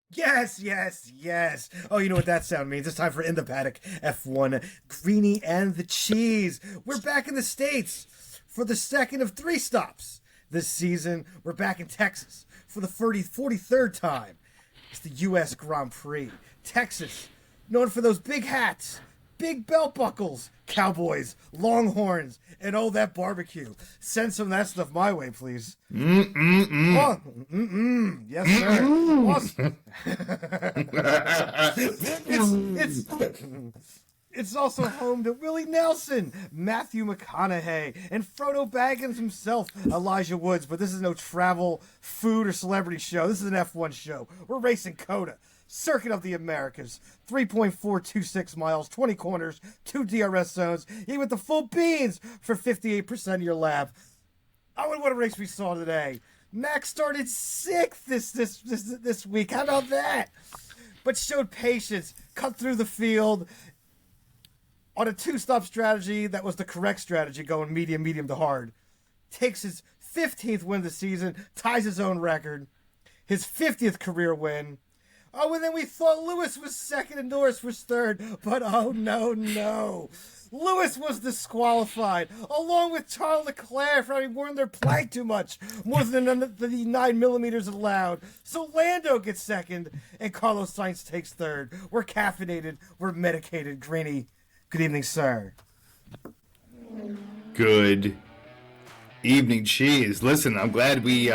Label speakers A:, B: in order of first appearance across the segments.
A: Yes, yes, yes. Oh, you know what that sound means? It's time for In the Paddock F1 Greenie and the Cheese. We're back in the States for the second of three stops this season. We're back in Texas for the 43rd time. It's the U.S. Grand Prix. Texas, known for those big hats, big belt buckles, cowboys, longhorns, and all that barbecue. Send some of that stuff my way, please. Oh, yes, sir. Awesome. It's also home to Willie Nelson, Matthew McConaughey, and Frodo Baggins himself, Elijah Woods. But this is no travel, food, or celebrity show. This is an F1 show. We're racing COTA. Circuit of the Americas, 3.426 miles, 20 corners, 2 DRS zones, even with the full beans for 58% of your lap. Oh, and what a race we saw today. Max started sixth this week. How about that? But showed patience, cut through the field on a two-stop strategy that was the correct strategy, going medium to hard. Takes his 15th win of the season, ties his own record, his 50th career win. Oh, and then we thought Lewis was second and Norris was third, but oh no. Lewis was disqualified, along with Charles Leclerc for having worn their plank too much, more than the 9 millimeters allowed. So Lando gets second, and Carlos Sainz takes third. We're caffeinated, we're medicated. Greeny, good evening, sir.
B: Good evening, Cheese. Listen, I'm glad we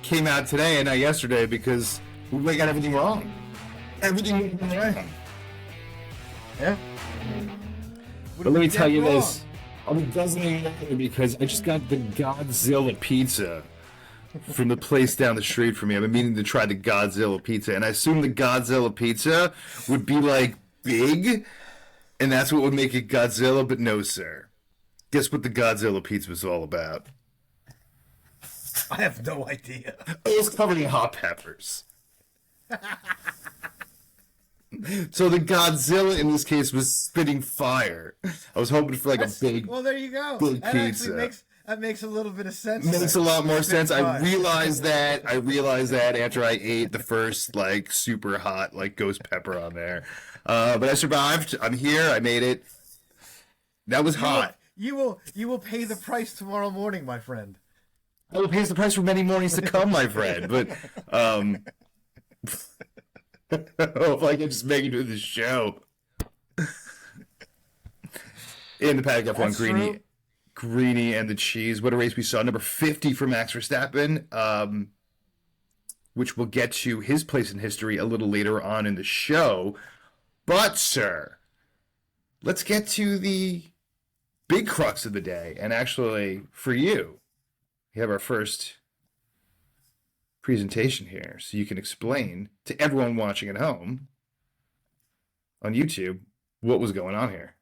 B: came out today and not yesterday because we got everything wrong. Everything went wrong.
A: Yeah.
B: But let me tell you this. It doesn't even matter because I just got the Godzilla pizza from the place down the street from me. I've been meaning to try the Godzilla pizza, and I assumed the Godzilla pizza would be like big, and that's what would make it Godzilla, but no, sir. Guess what the Godzilla pizza was all about?
A: I have no idea.
B: It was covered in hot peppers. So the Godzilla in this case was spitting fire. I was hoping for like a big.
A: Well, there you go.
B: Big
A: That
B: pizza.
A: actually makes a little bit of sense.
B: Makes a lot more sense. I
A: Fine.
B: realized that. After I ate the first like super hot like ghost pepper on there. But I survived. I'm here. I made it. That was hot.
A: You will pay the price tomorrow morning, my friend.
B: I will pay the price for many mornings to come, my friend. But if I can just make it to the show. In the Paddock F1, Greeny and the Cheese. What a race we saw. Number 50 for Max Verstappen, which we'll get to his place in history a little later on in the show. But, sir, let's get to the big crux of the day. And actually, for you, we have our first presentation here so you can explain to everyone watching at home on YouTube what was going on here.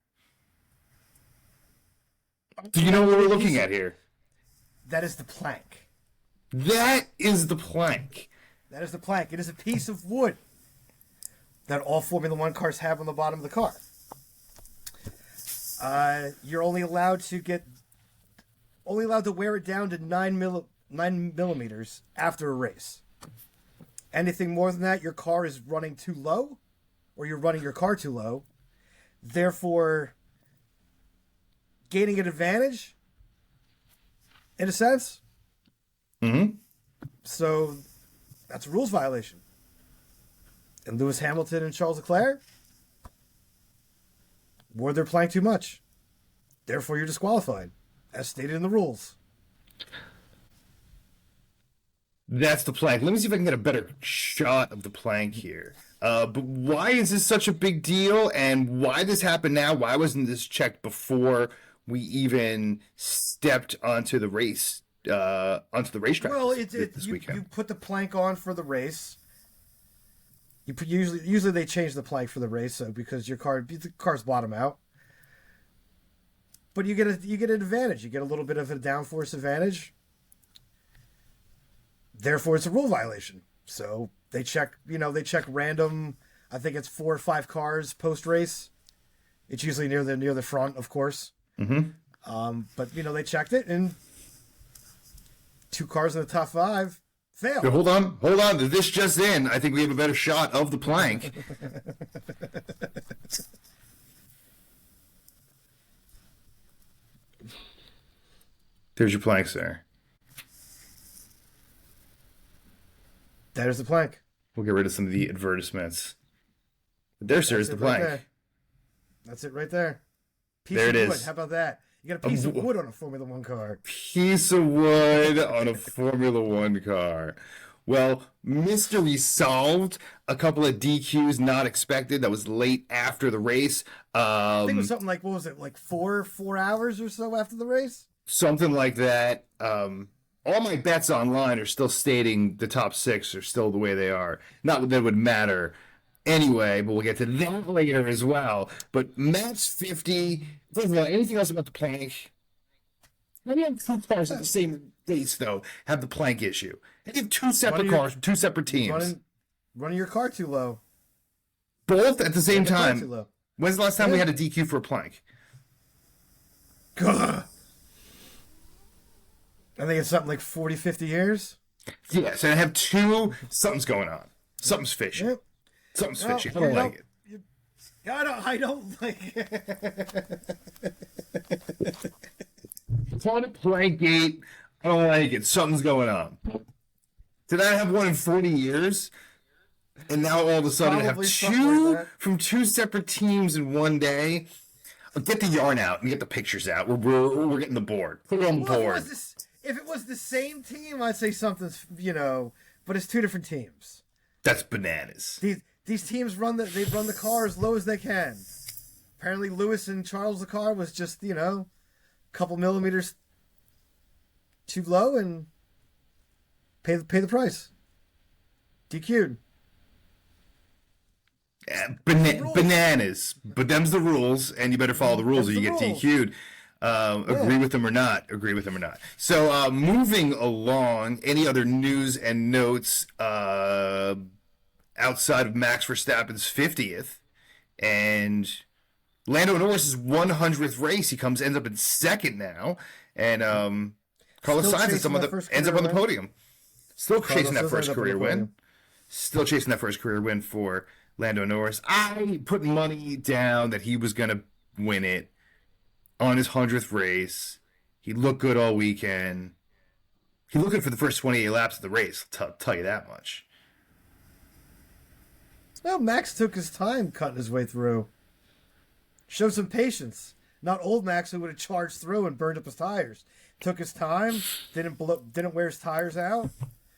B: Do you know what we're looking at here?
A: That is the plank.
B: That is the plank.
A: That is the plank. It is a piece of wood that all Formula One cars have on the bottom of the car. You're only allowed to wear it down to 9 millimeters after a race. Anything more than that, your car is running too low, or you're running your car too low. Therefore, gaining an advantage, in a sense.
B: Mm-hmm.
A: So, that's a rules violation. And Lewis Hamilton and Charles Leclerc wore their plank too much. Therefore, you're disqualified, as stated in the rules.
B: That's the plank. Let me see if I can get a better shot of the plank here. But why is this such a big deal, and why this happened now? Why wasn't this checked before we even stepped onto the race, onto the racetrack?
A: Well,
B: this weekend?
A: You put the plank on for the race. Usually they change the plank for the race because the car's bottom out. But you get an advantage. You get a little bit of a downforce advantage. Therefore, it's a rule violation. So they check random. I think it's 4 or 5 cars post race. It's usually near the front, of course.
B: Mm-hmm.
A: But they checked it, and 2 cars in the top 5 Fail.
B: But hold on. This just in. I think we have a better shot of the plank. There's your plank, sir.
A: There's the plank.
B: We'll get rid of some of the advertisements. But there, sir, is the plank.
A: Right. That's it right there. Piece
B: there
A: of
B: it
A: wood.
B: is.
A: How about that? You got a piece of wood on a Formula One car.
B: Piece of wood on a Formula One car. Well, mystery solved. A couple of DQs not expected. That was late after the race.
A: I think it was something like, what was it, like 4 hours or so after the race?
B: Something like that. All my bets online are still stating the top 6 are still the way they are. Not that it would matter anyway, but we'll get to that later as well. But Max 50. First of all, anything else about the plank? Maybe have 2 cars at the same race, though, have the plank issue. And you have 2 separate cars from 2 separate teams.
A: Running your car too low.
B: Both at the same time. When's the last time we had a DQ for a plank?
A: Gah. I think it's something like 40, 50 years.
B: Yes, and I have 2. Something's going on. Something's fishy.
A: Yep.
B: Something's fishy. I don't like it.
A: I don't like it.
B: It's on a plank gate. I don't like it. Something's going on. Did I have one in 40 years? And now all of a sudden I have 2 from 2 separate teams in one day. Get the yarn out and get the pictures out. We're getting the board. Put it on the board.
A: If it was the same team, I'd say something's, but it's 2 different teams.
B: That's bananas.
A: These teams run the car as low as they can. Apparently Lewis and Charles' car was just, a couple millimeters too low and pay the price. DQ'd.
B: Bananas. But them's the rules, and you better follow the rules or you get DQ'd. Agree with them or not. So moving along, any other news and notes outside of Max Verstappen's 50th and Lando Norris's 100th race? He ends up in 2nd now, and Carlos Sainz ends up on the podium. Still chasing that first career win. Still chasing that first career win for Lando Norris. I put money down that he was going to win it on his 100th race. He looked good all weekend. He looked good for the first 28 laps of the race, I'll tell you that much.
A: Well, Max took his time cutting his way through. Showed some patience. Not old Max, who would have charged through and burned up his tires. Took his time, didn't wear his tires out.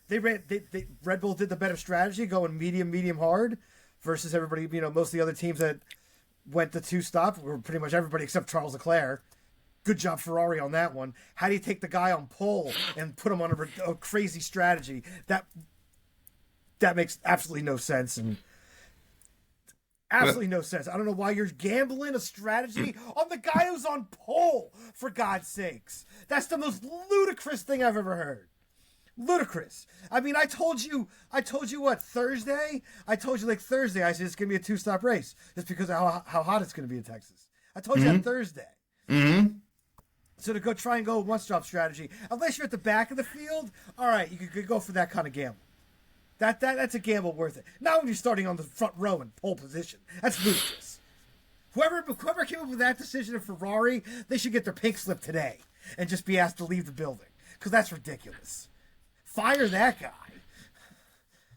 A: Red Bull did the better strategy, going medium hard, versus everybody, most of the other teams that went to 2-stop were pretty much everybody except Charles Leclerc. Good job, Ferrari, on that one. How do you take the guy on pole and put him on a crazy strategy? That makes absolutely no sense. And absolutely no sense. I don't know why you're gambling a strategy on the guy who's on pole, for God's sakes. That's the most ludicrous thing I've ever heard. Ludicrous. I mean, I told you what, Thursday? I told you Thursday, I said it's going to be a 2-stop race just because of how hot it's going to be in Texas. I told you on Thursday.
B: Mm-hmm.
A: So to try and go one-stop strategy, unless you're at the back of the field, all right, you could go for that kind of gamble. That's a gamble worth it. Not when you're starting on the front row in pole position. That's ludicrous. Whoever came up with that decision in Ferrari, they should get their pink slip today and just be asked to leave the building, because that's ridiculous. Fire that guy.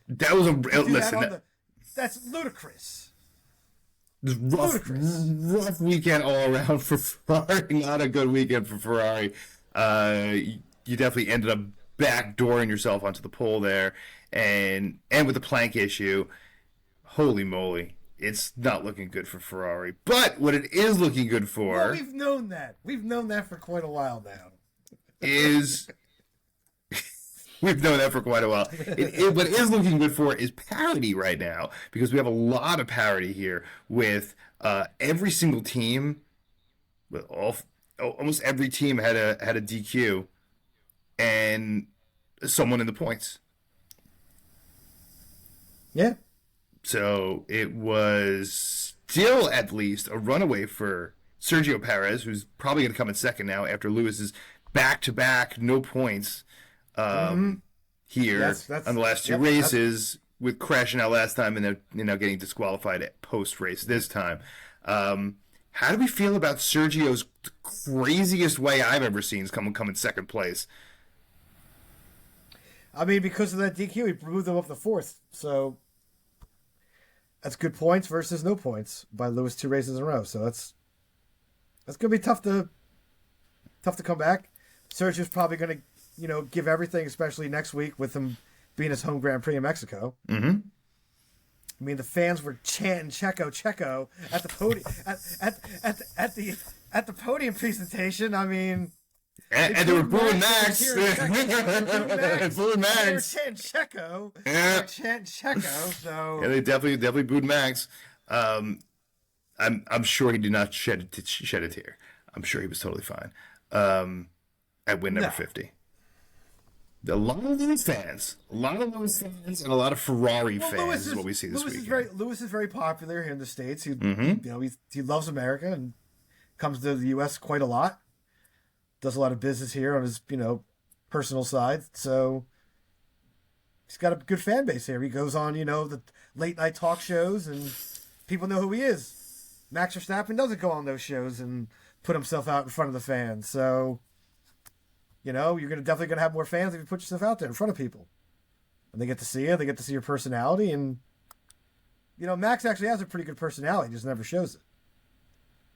B: That was
A: that's ludicrous.
B: Rough weekend all around for Ferrari. Not a good weekend for Ferrari. You definitely ended up backdooring yourself onto the pole there, and with the plank issue, holy moly, it's not looking good for Ferrari. But what it is looking good for,
A: well, we've known that for quite a while now.
B: We've known that for quite a while. What it is looking good for is parity right now, because we have a lot of parity here with every single team, with almost every team had a DQ, and someone in the points.
A: Yeah.
B: So it was still at least a runaway for Sergio Perez, who's probably going to come in 2nd now after Lewis's back-to-back no points. here
A: Yes,
B: on the last two races, with crashing out last time and then getting disqualified at post race this time. How do we feel about Sergio's craziest way I've ever seen is come in second place?
A: I mean, because of that DQ, he moved them up to fourth. So that's good points versus no points by Lewis 2 races in a row. So that's gonna be tough to come back. Sergio's probably gonna give everything, especially next week with him being his home Grand Prix in Mexico.
B: Mm-hmm.
A: I mean, the fans were chanting "Checo" at the podium at the podium presentation. I mean,
B: and they were booing Max.
A: Booing
B: Max.
A: They were chanting Checo.
B: Yeah.
A: They were chanting Checo. So
B: yeah, they definitely booed Max. I'm sure he did not shed a tear. I'm sure he was totally fine. At win number 50. A lot of those fans, and a lot of Ferrari fans is what we see this week.
A: Lewis is very popular here in the States. He,
B: Mm-hmm.
A: he loves America and comes to the U.S. quite a lot. Does a lot of business here on his, personal side. So he's got a good fan base here. He goes on, the late night talk shows, and people know who he is. Max Verstappen doesn't go on those shows and put himself out in front of the fans. So, you're definitely gonna have more fans if you put yourself out there in front of people, and they get to see you. They get to see your personality, and Max actually has a pretty good personality. He just never shows it.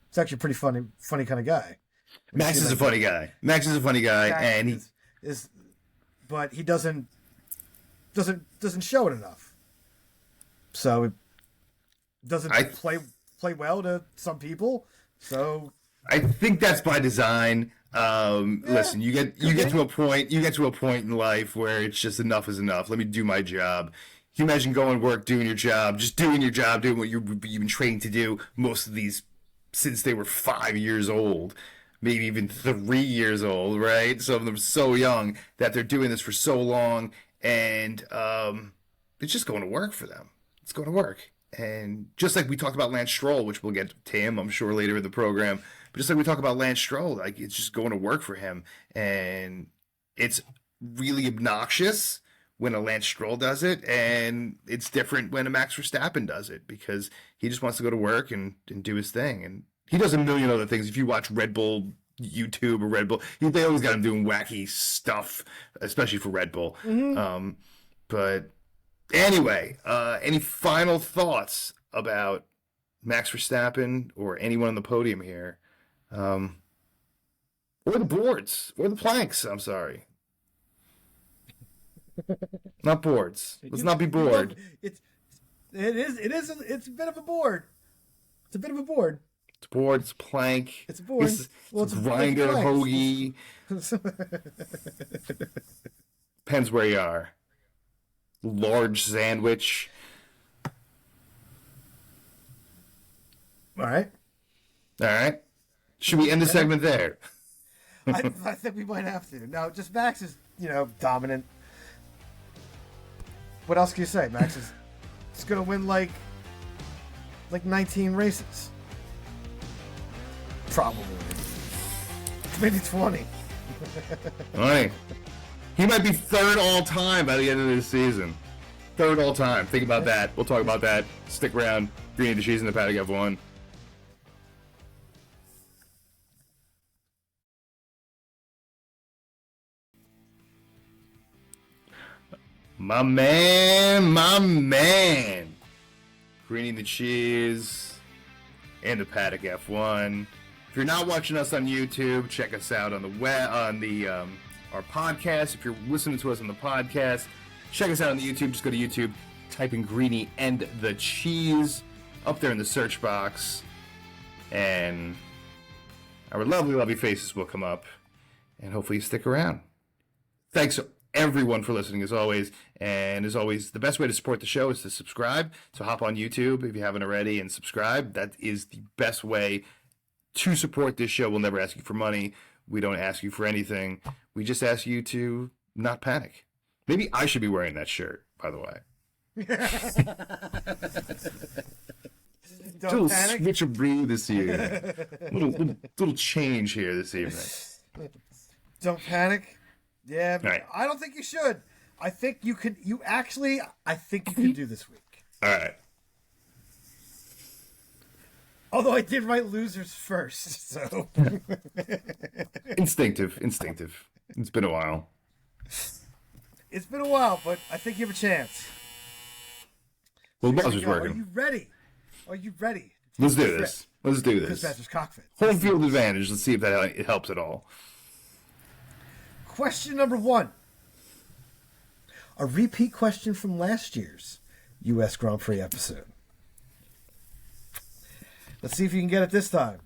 A: It's actually a pretty funny kind of guy.
B: Max is a funny guy. Max is a funny guy, and he
A: is, but he doesn't show it enough. So it doesn't play well to some people. So
B: I think that's by design. Listen, you get to a point in life where it's just enough is enough. Let me do my job. Can you imagine going to work, doing your job, doing what you've been trained to do? Most of these since they were 5 years old, maybe even 3 years old, right? Some of them so young that they're doing this for so long, and it's just going to work for them. It's going to work. And just like we talked about Lance Stroll, which we'll get to him, I'm sure, later in the program, but just like we talk about Lance Stroll, like it's just going to work for him. And it's really obnoxious when a Lance Stroll does it, and it's different when a Max Verstappen does it, because he just wants to go to work and do his thing. And he does a million other things. If you watch Red Bull YouTube or Red Bull, they always got him doing wacky stuff, especially for Red Bull.
A: Mm-hmm.
B: But anyway, any final thoughts about Max Verstappen or anyone on the podium here? Or the boards, or the planks, I'm sorry. Not boards. Let's not be bored.
A: It's a bit of a board. It's a bit of a board.
B: It's a board, it's a plank.
A: It's a board.
B: It's a grinder, hoagie. Depends where you are. Large sandwich.
A: All right.
B: Should we end the segment there?
A: I think we might have to. No, just Max is, dominant. What else can you say? Max is going to win like 19 races. Probably. Maybe 20.
B: All right. He might be third all time by the end of this season. Third all time. Think about that. We'll talk about that. Stick around. Greeny the Cheese in the Paddock F1. My man. Greeny the Cheese and the Paddock F1. If you're not watching us on YouTube, check us out on the web, on the our podcast. If you're listening to us on the podcast, check us out on the YouTube. Just go to YouTube, type in Greeny and the Cheese up there in the search box, and our lovely faces will come up, and hopefully you stick around. Thanks everyone for listening as always, and as always, the best way to support the show is to subscribe. So hop on YouTube if you haven't already and subscribe. That is the best way to support this show. We'll never ask you for money. We don't ask you for anything. We just ask you to not panic. Maybe I should be wearing that shirt, by the way.
A: Don't panic.
B: Switcheroo this year. little change here this evening.
A: Don't panic. Yeah,
B: right.
A: I don't think you should. I think you could. I think you can do this week.
B: All right.
A: Although I did write losers first, so.
B: Instinctive. It's been a while.
A: It's been a while, but I think you have a chance.
B: Well, the buzzer's working.
A: Are you ready?
B: Let's do this.
A: Quizmaster's Cockpit.
B: Home field advantage. Let's see if it helps at all.
A: Question number 1. A repeat question from last year's U.S. Grand Prix episode. Let's see if you can get it this time.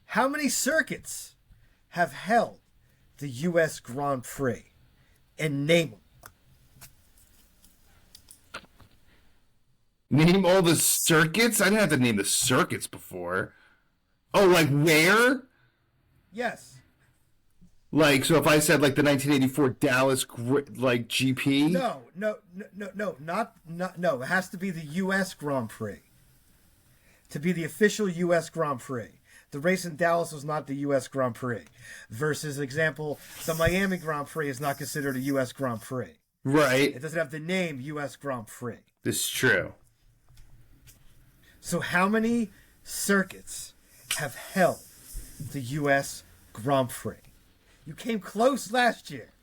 A: How many circuits have held the U.S. Grand Prix? And name them.
B: Name all the circuits? I didn't have to name the circuits before. Oh, like where?
A: Yes.
B: Like, so if I said like the 1984 Dallas like GP?
A: No. It has to be the U.S. Grand Prix. To be the official U.S. Grand Prix. The race in Dallas was not the U.S. Grand Prix. Versus, example, the Miami Grand Prix is not considered a U.S. Grand Prix.
B: Right.
A: It doesn't have the name U.S. Grand Prix.
B: This is true.
A: So how many circuits have held the U.S. Grand Prix? You came close last year.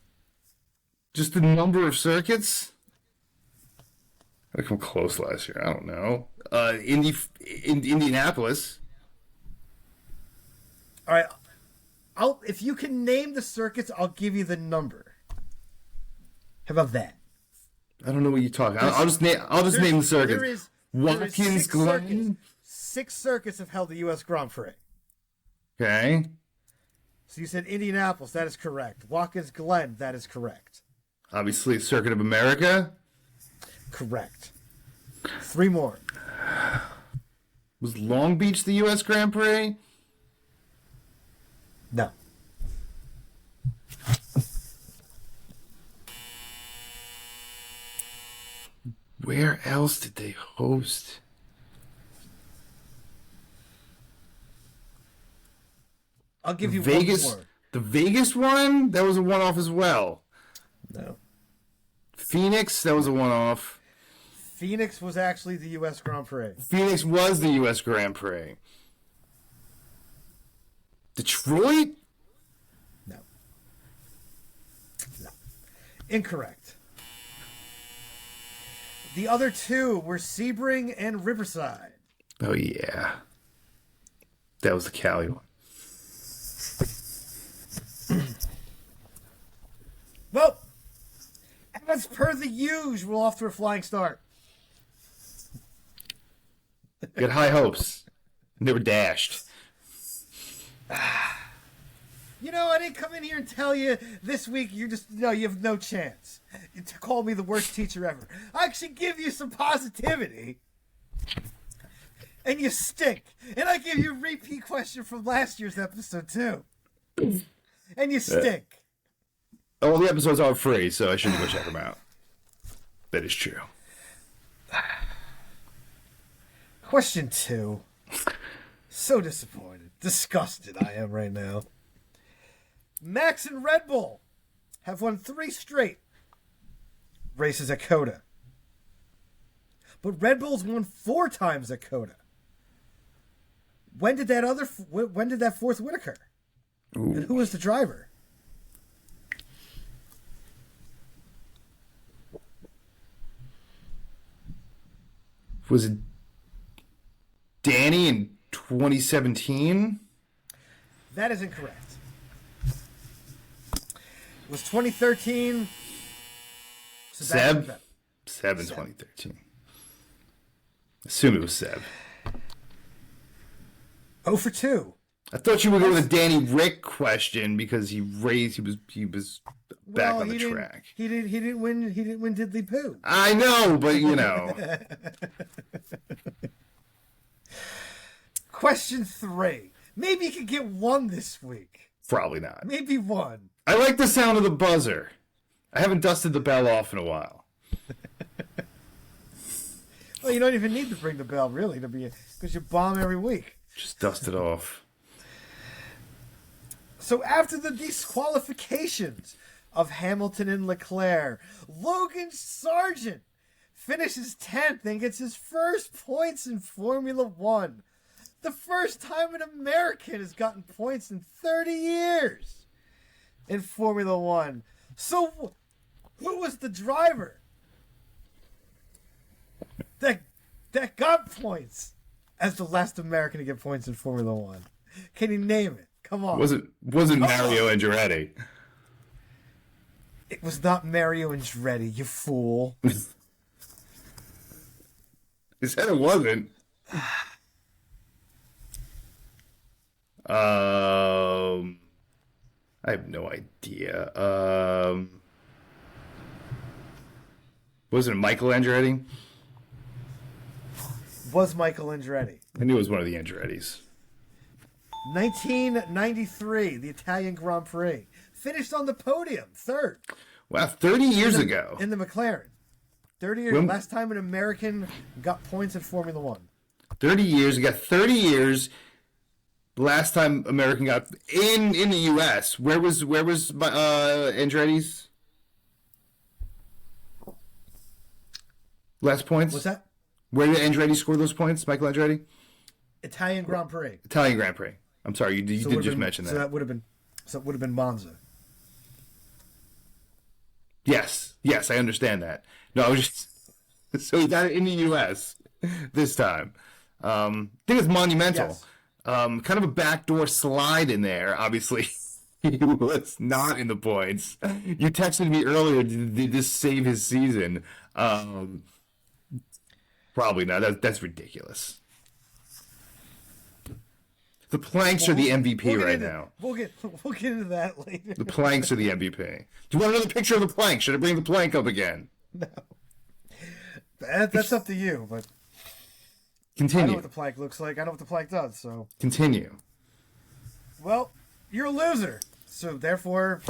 B: Just the number of circuits? I come close last year. I don't know. Indianapolis.
A: All right. If you can name the circuits, I'll give you the number. How about that?
B: I don't know what you're talking. I'll just name the circuits. Watkins Glen.
A: 6 circuits have held the U.S. Grand Prix.
B: Okay.
A: So you said Indianapolis. That is correct. Watkins Glen. That is correct.
B: Obviously, Circuit of America.
A: Correct. 3 more.
B: Was Long Beach the U.S. Grand Prix?
A: No.
B: Where else did they host?
A: I'll give you
B: Vegas.
A: one more.
B: The Vegas one? That was a one-off as well.
A: No.
B: Phoenix? That was a one-off.
A: Phoenix was actually the U.S. Grand Prix.
B: Phoenix was the U.S. Grand Prix. Detroit?
A: No. Incorrect. The other 2 were Sebring and Riverside.
B: Oh, yeah. That was the Cali one.
A: Well, as per the usual, off to a flying start.
B: You had high hopes. And they were dashed.
A: You know, I didn't come in here and tell you this week you have no chance to call me the worst teacher ever. I actually give you some positivity. And you stink. And I give you a repeat question from last year's episode, too. And you stink.
B: All the episodes are free, so I shouldn't go check them out. That is true.
A: Question 2. So disappointed. Disgusted I am right now. Max and Red Bull have won 3 straight races at COTA. But Red Bull's won 4 times at COTA. When did that 4th win occur?
B: Ooh.
A: And who was the driver?
B: Was it Danny in 2017?
A: That is incorrect. It was 2013.
B: Seb? Seb in 2013. Assume it was Seb.
A: 0 for 2.
B: I thought you were going with a Danny Rick question because he was back on the track.
A: He didn't win Diddley Poo.
B: I know, but you know.
A: Question 3. Maybe you could get 1 this week.
B: Probably not.
A: Maybe 1.
B: I like the sound of the buzzer. I haven't dusted the bell off in a while.
A: Well, you don't even need to ring the bell, really, because you bomb every week.
B: Just dust it off.
A: So after the disqualifications of Hamilton and LeClerc. Logan Sargent finishes 10th and gets his first points in Formula One. The first time an American has gotten points in 30 years in Formula One. So, who was the driver that got points as the last American to get points in Formula One? Can you name it? Come on.
B: Wasn't Mario Andretti?
A: It was not Mario Andretti, you fool.
B: He said it wasn't. I have no idea. Wasn't it Michael Andretti?
A: Was Michael Andretti.
B: I knew it was one of the Andrettis.
A: 1993, the Italian Grand Prix. Finished on the podium, third.
B: Wow, 30 years ago.
A: In the McLaren. 30 years, last time an American got points in Formula One.
B: 30 years, you got 30 years. Last time American got in the U.S. Where was Andretti's last points?
A: What's that?
B: Where did Andretti score those points, Michael Andretti?
A: Italian Grand Prix.
B: Italian Grand Prix. I'm sorry, you did just mention that.
A: So it would have been Monza.
B: Yes, I understand that. No, I was just so he got it in the U.S. this time. I think it's monumental.
A: Yes.
B: Kind of a backdoor slide in there. Obviously, he was not in the points. You texted me earlier. Did this save his season? Probably not. That's ridiculous. The planks are the MVP right now.
A: We'll get into that later.
B: The planks are the MVP. Do you want another picture of the plank? Should I bring the plank up again?
A: No. That's up to you, but
B: continue.
A: I know what the plank looks like. I know what the plank does, so.
B: Continue.
A: Well, you're a loser. So therefore,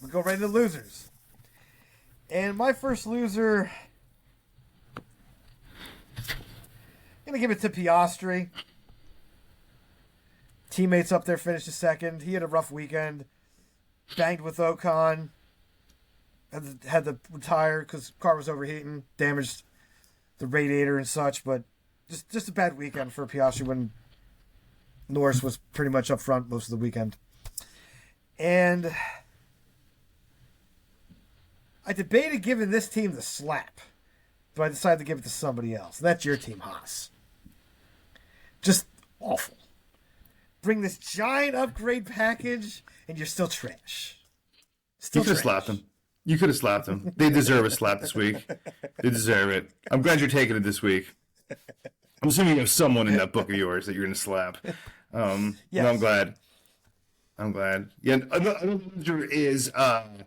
A: we'll go right into losers. And my first loser, I'm going to give it to Piastri. Teammates up there finished second. He had a rough weekend. Banged with Ocon. Had to retire because car was overheating. Damaged the radiator and such. But just a bad weekend for Piastri when Norris was pretty much up front most of the weekend. And I debated giving this team the slap. But I decided to give it to somebody else. And that's your team, Haas. Just awful. Bring this giant upgrade package, and you're still trash.
B: You could have slapped them. You could have slapped them. They deserve a slap this week. They deserve it. I'm glad you're taking it this week. I'm assuming you have someone in that book of yours that you're going to slap. Yes. No, I'm glad. Yeah, another loser is to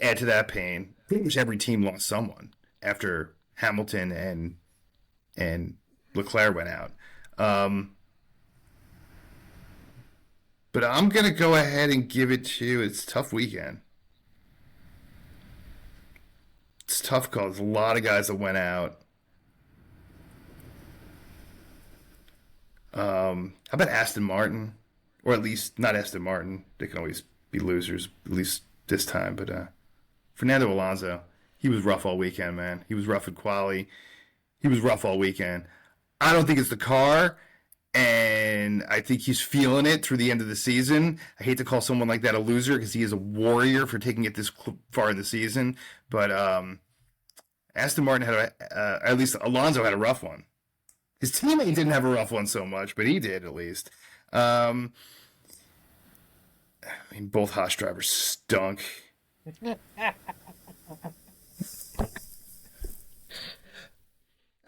B: add to that pain. Pretty much every team lost someone after Hamilton and LeClerc went out. But I'm going to go ahead and give it to, it's a tough weekend. It's tough because a lot of guys that went out. How about Aston Martin? Or at least, not Aston Martin. They can always be losers, at least this time. But Fernando Alonso, he was rough all weekend, man. He was rough in quali. He was rough all weekend. I don't think it's the car, and I think he's feeling it through the end of the season. I hate to call someone like that a loser because he is a warrior for taking it this far in the season. But Aston Martin had at least Alonso had a rough one. His teammate didn't have a rough one so much, but he did at least. I mean, both Haas drivers stunk.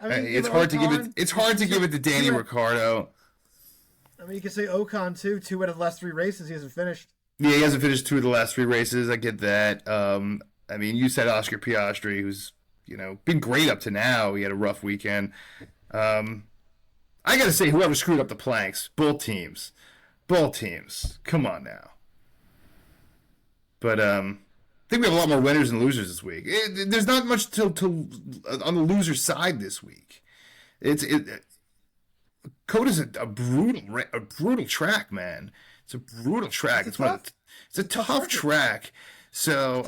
A: I mean,
B: it's hard to give it. It's hard to give it to Danny Ricciardo.
A: I mean, you could say Ocon too. 2 out of the last 3 races, he hasn't finished.
B: Yeah, he hasn't finished 2 of the last 3 races. I get that. I mean, you said Oscar Piastri, who's been great up to now. He had a rough weekend. I got to say, whoever screwed up the planks, both teams. Come on now. But I think we have a lot more winners and losers this week. There's not much to on the loser side this week. Coda's a brutal track, man. It's a brutal track. It's a tough
A: circuit.
B: track. So,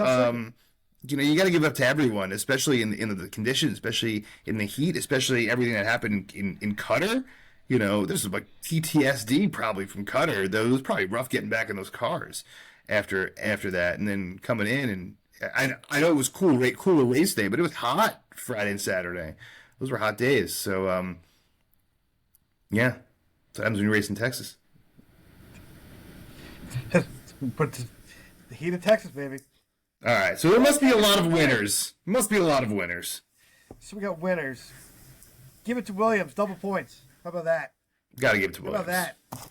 B: you got to give up to everyone, especially in the conditions, especially in the heat, especially everything that happened in Qatar. There's like PTSD probably from Qatar. Though it was probably rough getting back in those cars after that, and then coming in. And I know it was cooler race day, but it was hot Friday and Saturday. Those were hot days. So, yeah, so happens when you race in Texas.
A: But the heat of Texas, baby.
B: All right, so there must be a lot of winners.
A: So we got winners. Give it to Williams, double points. How about that?
B: Got to give it to Williams.
A: How about that?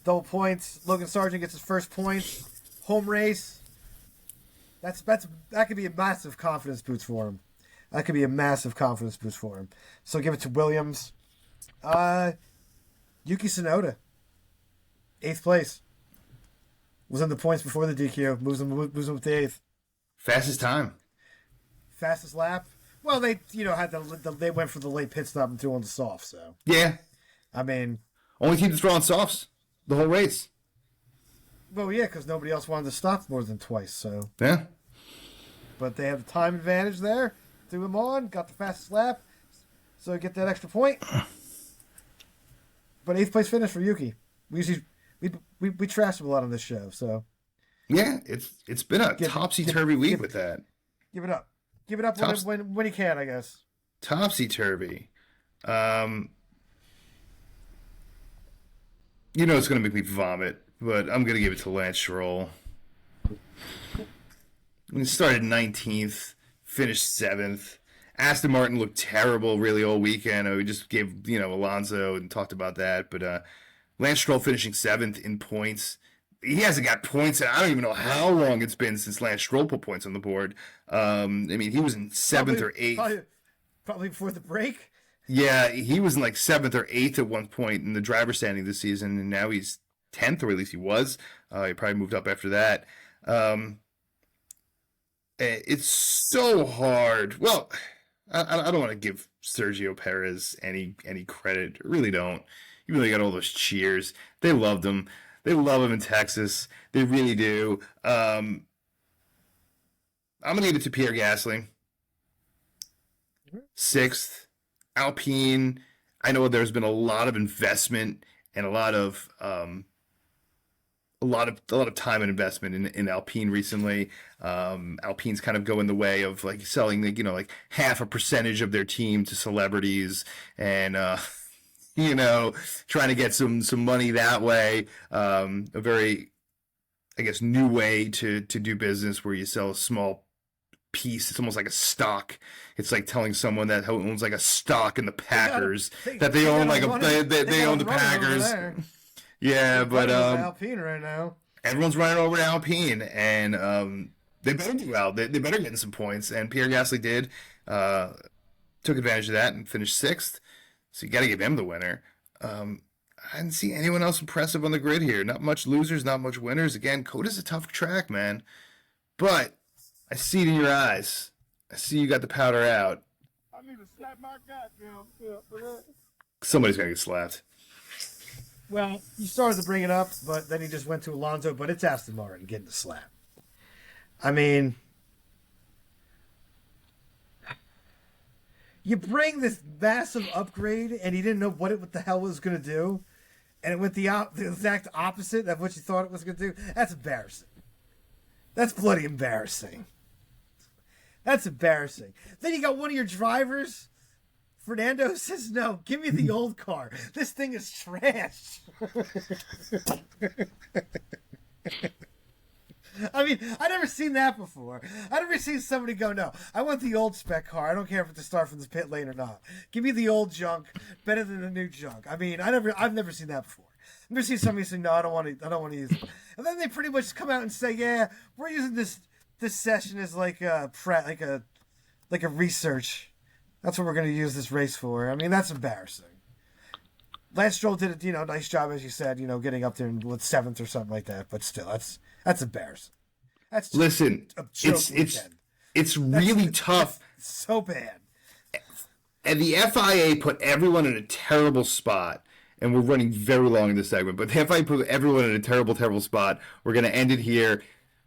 A: Double points. Logan Sargent gets his first points. Home race. That could be a massive confidence boost for him. So give it to Williams. Yuki Tsunoda, 8th place. Was in the points before the DQ. Moves him with the 8th.
B: Fastest time.
A: Fastest lap. Well, they had they went for the late pit stop and threw on the soft. So
B: Yeah.
A: I mean,
B: Only team to throw on softs the whole race.
A: well, yeah, because nobody else wanted to stop more than twice. So,
B: Yeah.
A: but they have the time advantage there. Threw him on, got the fastest lap, so get that extra point. But 8th place finish for Yuki. We usually we trash him a lot on this show. So
B: Yeah, it's been a topsy-turvy week with that.
A: give it up. Give it up when you can, I guess.
B: Topsy-turvy. It's going to make me vomit, but I'm going to give it to Lance Stroll. He started 19th, finished 7th. Aston Martin looked terrible really all weekend. We just gave, Alonso and talked about that. But Lance Stroll finishing 7th in points. He hasn't got points. I don't even know how long it's been since Lance Stroll put points on the board. He was in 7th or 8th.
A: Probably before the break.
B: Yeah, he was in like 7th or 8th at one point in the driver's standing this season, and now he's 10th, or at least he was. He probably moved up after that. It's so hard. Well, I don't want to give Sergio Perez any credit. I really don't. Even though he got all those cheers. They loved him. They love him in Texas. They really do. I'm going to give it to Pierre Gasly. 6th. Alpine, I know there's been a lot of investment and a lot of time and investment in Alpine recently. Alpine's kind of going the way of like selling like half a percentage of their team to celebrities and trying to get some money that way. A very, I guess, new way to do business where you sell a small piece. It's almost like a stock. It's like telling someone that owns like a stock in the Packers that they own like they own the Packers. Yeah, but
A: Alpine right now.
B: Everyone's running over to Alpine, and they better do well. They better get in some points, and Pierre Gasly did. Took advantage of that and finished 6th. So you got to give him the winner. I didn't see anyone else impressive on the grid here. Not much losers, not much winners. Again, Coda's a tough track, man. But I see it in your eyes. I see you got the powder out.
C: I need to slap my goddamn self for that.
B: Somebody's gonna get slapped.
A: Well, you started to bring it up, but then he just went to Alonso, but it's Aston Martin getting the slap. I mean, you bring this massive upgrade, and he didn't know what the hell it was going to do, and it went the exact opposite of what you thought it was going to do. That's embarrassing. That's bloody embarrassing. That's embarrassing. Then you got one of your drivers, Fernando, says, no, give me the old car. This thing is trash. I mean, I never seen that before. I never seen somebody go, no, I want the old spec car. I don't care if it's to start from the pit lane or not. Give me the old junk, better than the new junk. I mean, I've never seen that before. I've never seen somebody say, no, I don't want to use it. And then they pretty much come out and say, yeah, we're using this session as like a research. That's what we're going to use this race for. I mean, that's embarrassing. Lance Stroll did a nice job, as you said, getting up there with 7th or something like that. But still, that's embarrassing. That's just
B: Listen,
A: a joke
B: it's really tough.
A: So bad.
B: And the FIA put everyone in a terrible spot. and we're running very long in this segment. But if I put everyone in a terrible, terrible spot, we're going to end it here.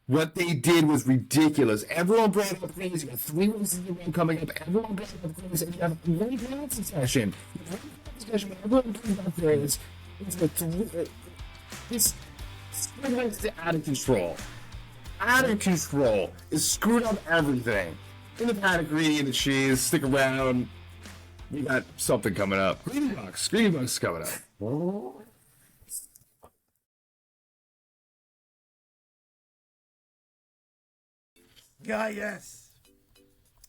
B: What they did was ridiculous. Everyone brought up things. You got 3 races in a row coming up. Everyone brought up things, and you have one balancing session. Everyone brings up things. This is the out of control. Out of control. It's screwed up everything. In the paddock, greedy and the cheese. Stick around. We got something coming up. Greedy Bucks coming up.
A: Yes.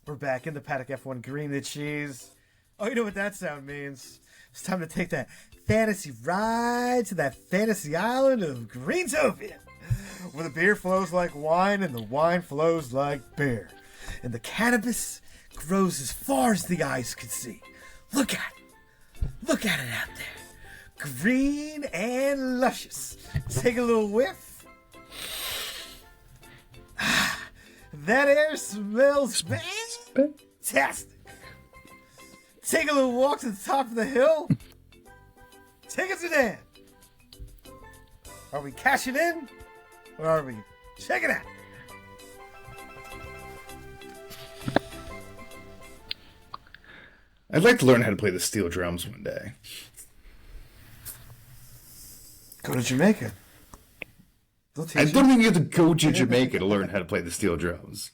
A: We're back in the paddock F1 green the cheese. Oh, you know what that sound means? It's time to take that fantasy ride to that fantasy island of Greentopia, where the beer flows like wine and the wine flows like beer, and the cannabis grows as far as the eyes can see. Look at it out there, green and luscious. Take a little whiff. That air smells fantastic. Take a little walk to the top of the hill. Take a sedan. Are we cashing in? Or are we checking out?
B: I'd like to learn how to play the steel drums one day.
A: Go to Jamaica.
B: I don't think you have to go to Jamaica to learn how to play the steel drums.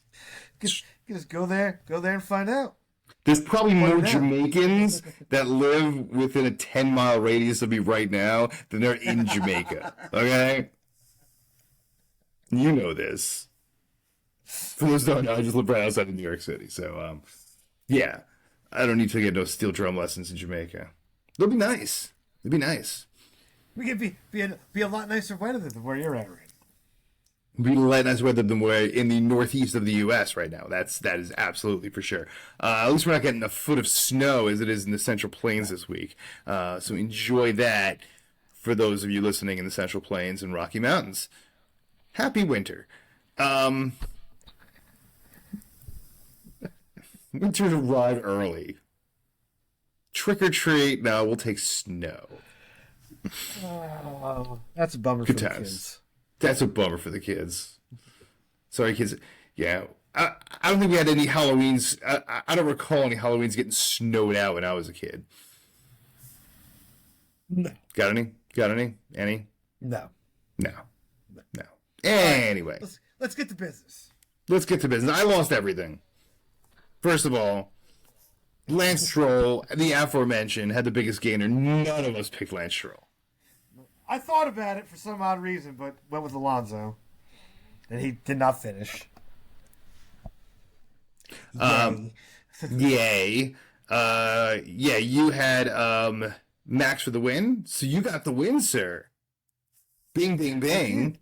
A: Just go there and find out.
B: There's probably more Jamaicans that live within a 10-mile radius of me right now than there are in Jamaica. Okay? You know this. For those who don't know, I just live right outside of New York City. So, yeah. I don't need to get no steel drum lessons in Jamaica. They'll be nice. They'll be nice.
A: We could be a lot nicer weather than where you're at right now.
B: Be a lot nicer weather than we're in the northeast of the U.S. right now. That is absolutely for sure. At least we're not getting a foot of snow as it is in the Central Plains this week. So enjoy that for those of you listening in the Central Plains and Rocky Mountains. Happy winter. Winter's arrived early. Trick or treat. No, we'll take snow.
A: Oh, that's a bummer for the kids.
B: That's a bummer for the kids. Sorry, kids. Yeah, I don't think we had any Halloweens. I don't recall any Halloweens getting snowed out when I was a kid.
A: No.
B: Got any? Any?
A: No.
B: Anyway.
A: Let's get to business.
B: I lost everything. First of all, Lance Stroll, the aforementioned, had the biggest gainer. None of us picked Lance Stroll.
A: I thought about it for some odd reason, but went with Alonso. And he did not finish.
B: Yay. Yeah, you had Max for the win. So you got the win, sir. Bing, bing, bing.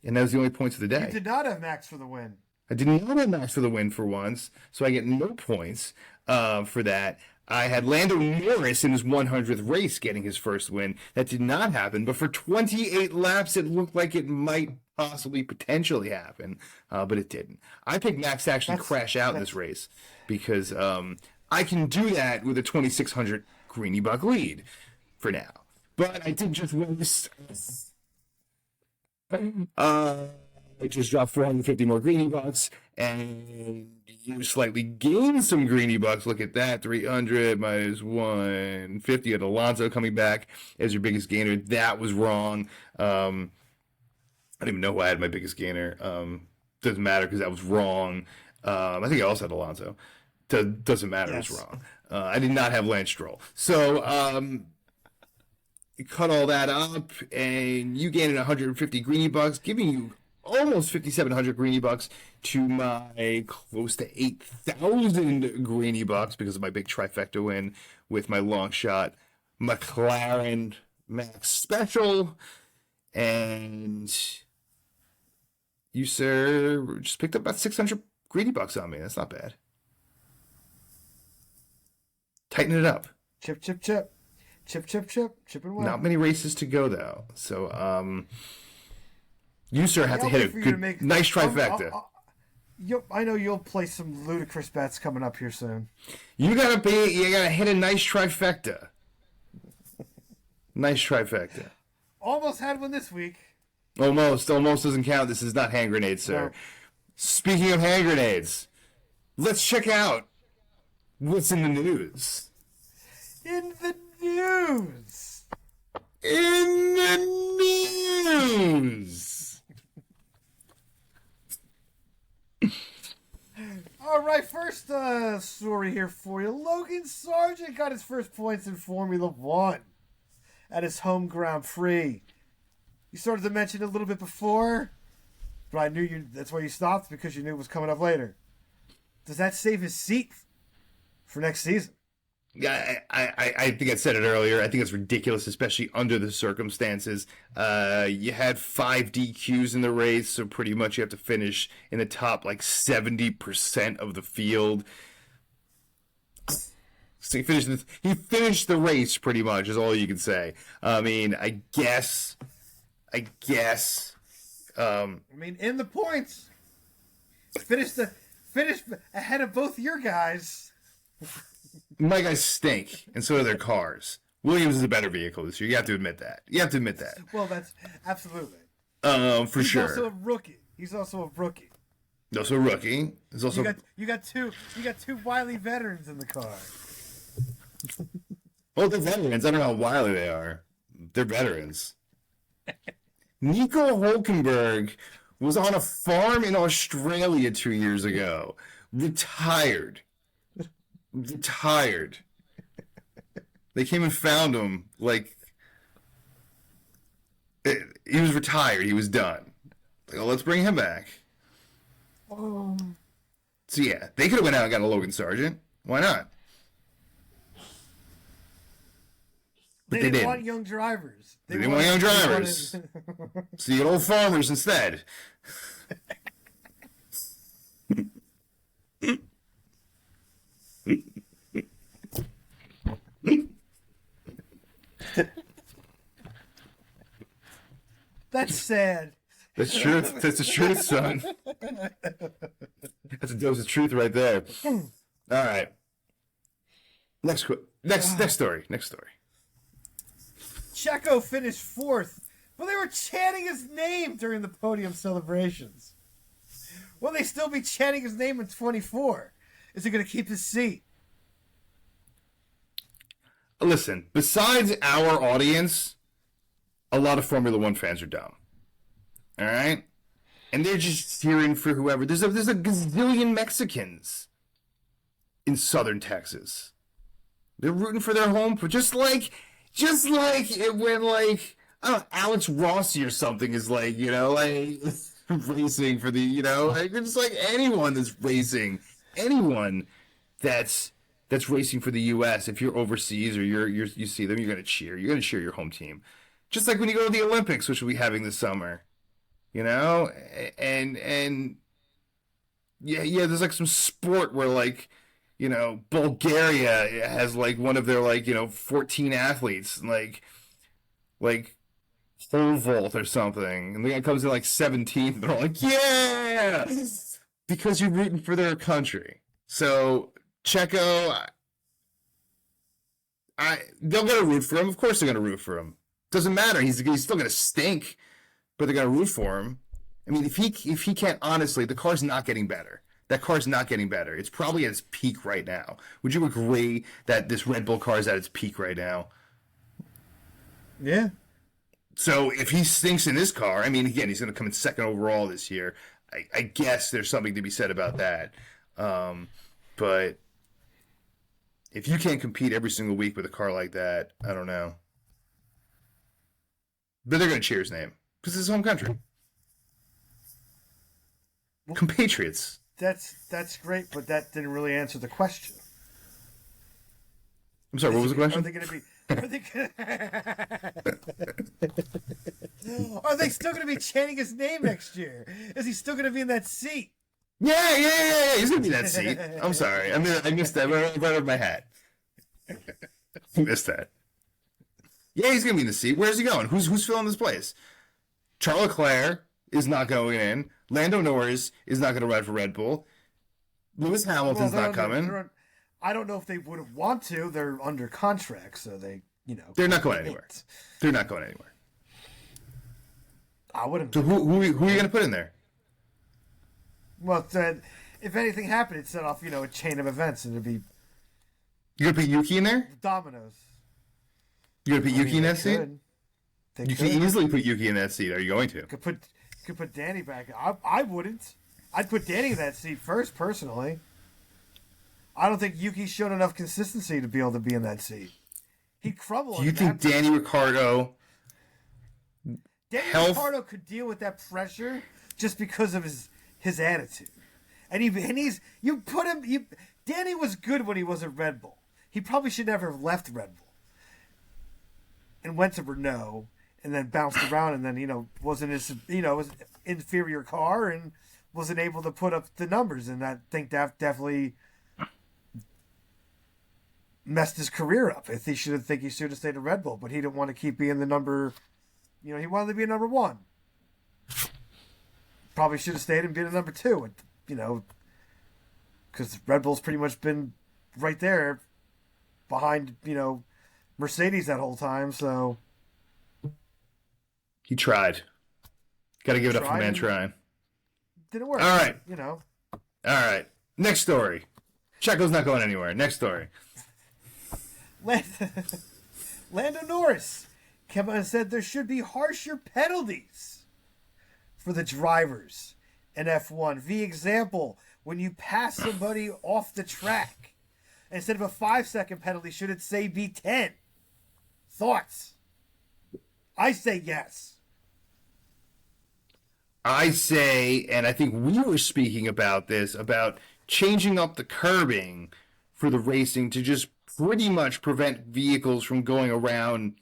B: And that was the only points of the day.
A: You did not have Max for the win.
B: I did not have Max for the win for once, so I get no points for that. I had Lando Norris in his 100th race getting his first win. That did not happen, but for 28 laps, it looked like it might possibly, potentially happen, but it didn't. I picked Max to actually crash out in this race because I can do that with a 2,600 Greenie Buck lead for now. But I did just waste. I just dropped 450 more Greenie Bucks, and you slightly gained some Greenie Bucks. Look at that, 300 minus 150. You had Alonso coming back as your biggest gainer. That was wrong. I don't even know who I had my biggest gainer. Doesn't matter because that was wrong. I think I also had Alonso. Doesn't matter, yes. It's wrong. I did not have Lance Stroll. So, you cut all that up, and you gained 150 Greenie Bucks, giving you almost 5,700 Greenie Bucks to my close to 8,000 Greenie Bucks because of my big trifecta win with my long shot McLaren Max Special. And you, sir, just picked up about 600 Greenie Bucks on me. That's not bad. Tighten it up.
A: Chip, chip, chip. Chip, chip, chip. Chip and away.
B: Not many races to go, though. So, you, sir, have to hit a good, nice trifecta.
A: I know you'll play some ludicrous bets coming up here soon.
B: You gotta hit a nice trifecta. Nice trifecta.
A: Almost had one this week.
B: Almost doesn't count. This is not hand grenades, sir.
A: No.
B: Speaking of hand grenades, let's check out what's in the news.
A: In the news.
B: In the news.
A: All right, first story here for you. Logan Sargent got his first points in Formula One at his home Grand Prix. You started to mention it a little bit before, but I knew that's why you stopped, because you knew it was coming up later. Does that save his seat for next season?
B: Yeah, I think I said it earlier. I think it's ridiculous, especially under the circumstances. You had 5 DQs in the race, so pretty much you have to finish in the top 70% of the field. So he finished the race pretty much, is all you can say. I mean, I guess.
A: In the points, finish ahead of both your guys.
B: My guys stink, and so do their cars. Williams is a better vehicle this year. You have to admit that.
A: Well, that's absolutely.
B: For
A: He's
B: sure.
A: also a rookie. Also a rookie.
B: There's also
A: You got two wily veterans in the car.
B: Well, they're veterans. I don't know how wily they are. They're veterans. Nico Hulkenberg was on a farm in Australia 2 years ago. Retired. They came and found him. He was retired. He was done. Let's bring him back.
A: Oh.
B: So yeah, they could have went out and got a Logan Sargent. Why not? But
A: They didn't want young drivers.
B: They didn't want young drivers. So you get old farmers instead.
A: That's sad.
B: That's truth. That's the truth, son. That's a dose of truth right there. All right. Next story.
A: Checo finished 4th, but they were chanting his name during the podium celebrations. Will they still be chanting his name in 24? Is he going to keep his seat?
B: Listen, besides our audience, a lot of Formula One fans are dumb. All right? And they're just cheering for whoever. There's a gazillion Mexicans in southern Texas. They're rooting for their home, just like it when Alex Rossi or something is racing for the, just like anyone that's racing, anyone that's racing for the U.S. If you're overseas or you see them, you're gonna cheer. You're gonna cheer your home team, just like when you go to the Olympics, which we'll be having this summer, and yeah, there's some sport where Bulgaria has one of their 14 athletes like pole vault or something, and the guy comes in 17th, and they're all like, yeah, because you're rooting for their country. So Checo, they're gonna root for him. Of course they're gonna root for him. Doesn't matter. He's still gonna stink, but they're gonna root for him. I mean, if he can't, honestly, the car's not getting better. That car's not getting better. It's probably at its peak right now. Would you agree that this Red Bull car is at its peak right now?
A: Yeah.
B: So if he stinks in this car, I mean, again, he's going to come in second overall this year. I guess there's something to be said about that. But if you can't compete every single week with a car like that, I don't know. But they're going to cheer his name because it's his home country. Compatriots.
A: That's great, but that didn't really answer the question.
B: I'm sorry, what was the question?
A: Are they still going to be chanting his name next year? Is he still going to be in that seat?
B: Yeah. He's going to be in that seat. I'm sorry. I missed that right over my hat. Missed that. Yeah, he's going to be in the seat. Where's he going? Who's filling this place? Charles LeClerc is not going in. Lando Norris is not going to ride for Red Bull. Lewis Hamilton's not coming.
A: I don't know if they would want to. They're under contract, so they,
B: they're not going anywhere. They're not going anywhere.
A: I wouldn't.
B: So who are you going to put in there?
A: Well, then, if anything happened, it'd set off, a chain of events, and it'd be.
B: You're going to put Yuki in there?
A: Dominoes.
B: You're going to put Yuki in that seat? You
A: could
B: can easily put Yuki in that seat. Are you going to?
A: Could put Danny back. I wouldn't. I'd put Danny in that seat first, personally. I don't think Yuki's shown enough consistency to be able to be in that seat. He'd crumble.
B: Do you think Danny Ricciardo...
A: Ricciardo could deal with that pressure just because of his attitude. And you put him... Danny was good when he was at Red Bull. He probably should never have left Red Bull. And went to Renault. And then bounced around, and then was inferior car, and wasn't able to put up the numbers, and I think that definitely messed his career up. He should have stayed at Red Bull, but he didn't want to keep being the number. He wanted to be a number one. Probably should have stayed and been a number two. Because Red Bull's pretty much been right there behind Mercedes that whole time. So.
B: He tried. Got to give it up for the man trying.
A: Didn't work.
B: All right.
A: All
B: right. Next story. Checo's not going anywhere. Next story.
A: Lando Norris came out and said there should be harsher penalties for the drivers in F1. The example, when you pass somebody off the track, instead of a 5-second penalty, should it say be 10? Thoughts? I say yes.
B: I say, and I think we were speaking about this, about changing up the curbing for the racing to just pretty much prevent vehicles from going around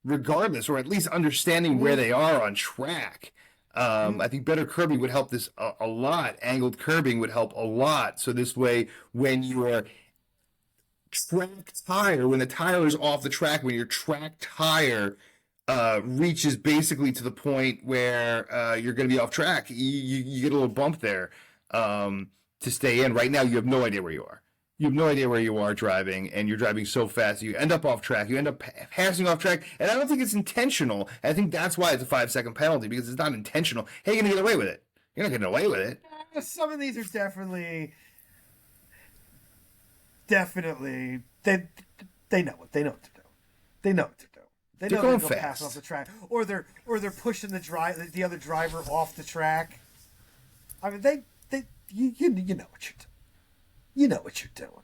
B: regardless, or at least understanding where they are on track. I think better curbing would help this a lot. Angled curbing would help a lot. So this way, when your track tire, when the tire is off the track, when your track tire reaches basically to the point where you're going to be off track, you get a little bump there to stay in. Right now, you have no idea where you are. You have no idea where you are driving, and you're driving so fast, you end up off track. You end up passing off track, and I don't think it's intentional. I think that's why it's a 5-second penalty, because it's not intentional. Hey, you're going to get away with it. You're not getting away with it.
A: Some of these are definitely, they know what to do. They know what to do. They're going fast. Pass off the track, or they're pushing the other driver off the track. I mean, you know what you're doing. You know what you're doing.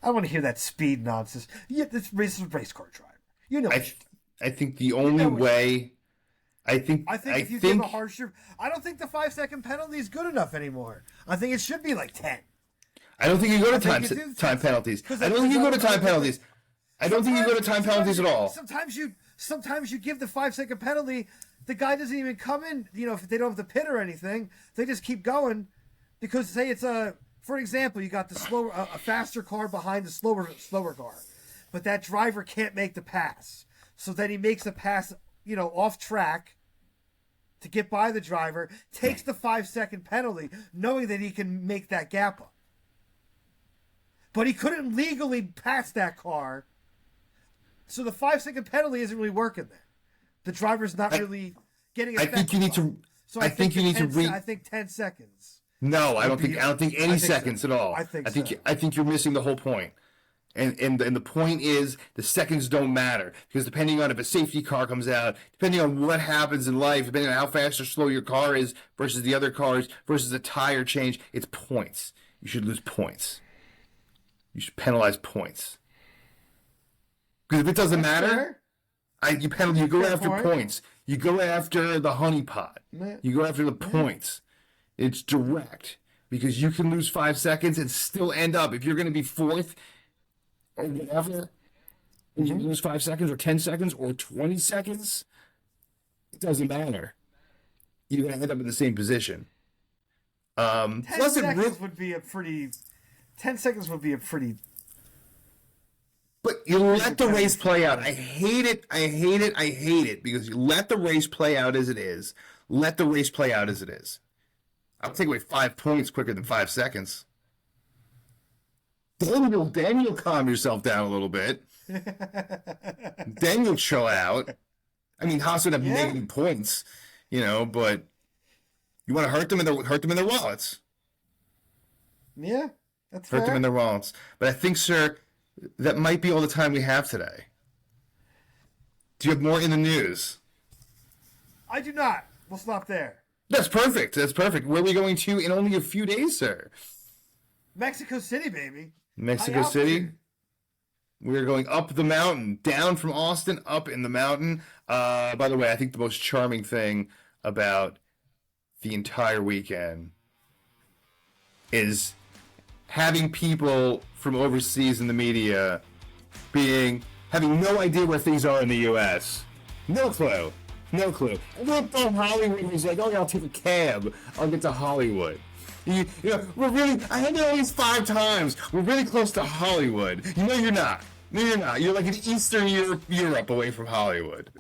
A: I don't want to hear that speed nonsense. This is a race car driver. You know.
B: I think the only way. I think
A: if you give a harsher, I don't think the 5-second penalty is good enough anymore. I think it should be like 10.
B: I don't think you go to time penalties. I don't think you go to time penalties. I don't think you go to time penalties at all.
A: Sometimes you give the 5-second penalty. The guy doesn't even come in. If they don't have to pit or anything, they just keep going, because say it's for example, you got a faster car behind the slower car, but that driver can't make the pass. So then he makes a pass, off track to get by the driver, takes the 5-second penalty, knowing that he can make that gap up. But he couldn't legally pass that car. So the 5-second penalty isn't really working there. The driver's not really getting. I think you need to. So I think you need to read. I think 10 seconds.
B: No, I don't think any seconds at all. I think you're missing the whole point. And the point is the seconds don't matter, because depending on if a safety car comes out, depending on what happens in life, depending on how fast or slow your car is versus the other cars versus a tire change, it's points. You should lose points. You should penalize points. Because if it doesn't matter, you go after points. You go after the honeypot. You go after the points. It's direct, because you can lose 5 seconds and still end up, if you're going to be fourth or whatever, and you lose 5 seconds or 10 seconds or 20 seconds, it doesn't matter. You're going to end up in the same position.
A: 10 seconds would be a pretty.
B: But you let the race play out. I hate it, because you let the race play out as it is. let the race play out as it is. I'll take away 5 points quicker than 5 seconds. Daniel, calm yourself down a little bit. Daniel, chill out. I mean, Haas would have negative points, but you want to hurt them in their wallets.
A: Yeah, that's
B: hurt
A: fair.
B: them in their wallets. But I think, sir, that might be all the time we have today. Do you have more in the news?
A: I do not. We'll stop there.
B: That's perfect. Where are we going to in only a few days, sir?
A: Mexico City, baby.
B: Mexico City. We're going up the mountain, down from Austin, up in the mountain. By the way, I think the most charming thing about the entire weekend is having people from overseas in the media having no idea where things are in the U.S. No clue. I went to Hollywood and he's like, oh, yeah, I'll take a cab. I'll get to Hollywood. We're really, I had it at least 5 times. We're really close to Hollywood. You're not. No, you're not. You're like in Eastern Europe away from Hollywood.